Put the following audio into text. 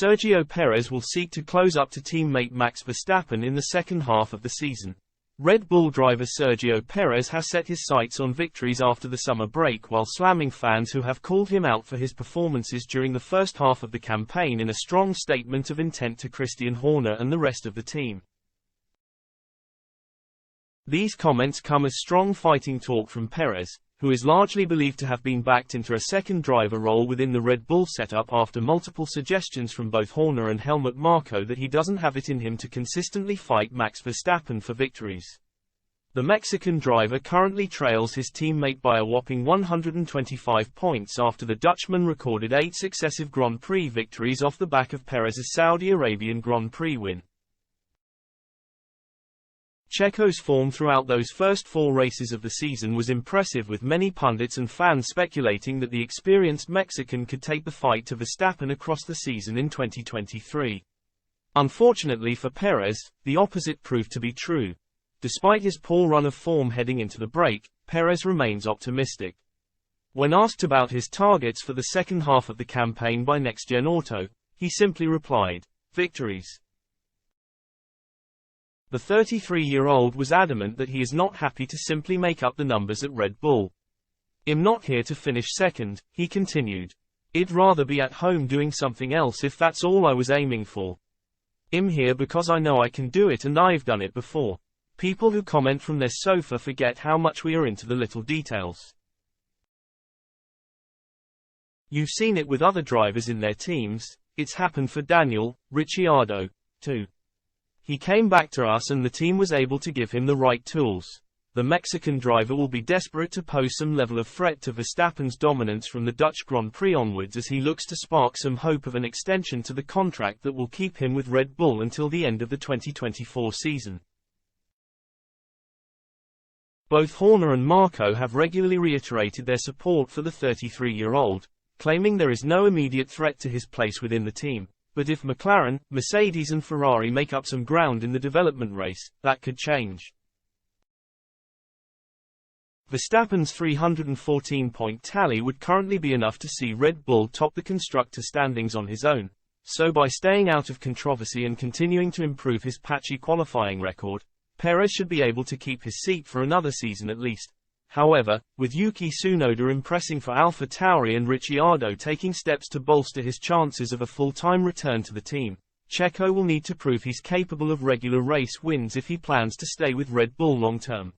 Sergio Perez will seek to close up to teammate Max Verstappen in the second half of the season. Red Bull driver Sergio Perez has set his sights on victories after the summer break while slamming fans who have called him out for his performances during the first half of the campaign in a strong statement of intent to Christian Horner and the rest of the team. These comments come as strong fighting talk from Perez, who is largely believed to have been backed into a second driver role within the Red Bull setup after multiple suggestions from both Horner and Helmut Marko that he doesn't have it in him to consistently fight Max Verstappen for victories. The Mexican driver currently trails his teammate by a whopping 125 points after the Dutchman recorded 8 successive Grand Prix victories off the back of Perez's Saudi Arabian Grand Prix win. Checo's form throughout those first 4 races of the season was impressive, with many pundits and fans speculating that the experienced Mexican could take the fight to Verstappen across the season in 2023. Unfortunately for Perez, the opposite proved to be true. Despite his poor run of form heading into the break, Perez remains optimistic. When asked about his targets for the second half of the campaign by Next Gen Auto, he simply replied, "Victories." The 33-year-old was adamant that he is not happy to simply make up the numbers at Red Bull. "I'm not here to finish second," he continued. "I'd rather be at home doing something else if that's all I was aiming for. I'm here because I know I can do it and I've done it before." People who comment from their sofa forget how much we are into the little details. You've seen it with other drivers in their teams. It's happened for Daniel Ricciardo, too. He came back to us and the team was able to give him the right tools. The Mexican driver will be desperate to pose some level of threat to Verstappen's dominance from the Dutch Grand Prix onwards as he looks to spark some hope of an extension to the contract that will keep him with Red Bull until the end of the 2024 season. Both Horner and Marko have regularly reiterated their support for the 33-year-old, claiming there is no immediate threat to his place within the team. But if McLaren, Mercedes and Ferrari make up some ground in the development race, that could change. Verstappen's 314-point tally would currently be enough to see Red Bull top the constructor standings on his own, so by staying out of controversy and continuing to improve his patchy qualifying record, Perez should be able to keep his seat for another season at least. However, with Yuki Tsunoda impressing for AlphaTauri and Ricciardo taking steps to bolster his chances of a full-time return to the team, Checo will need to prove he's capable of regular race wins if he plans to stay with Red Bull long-term.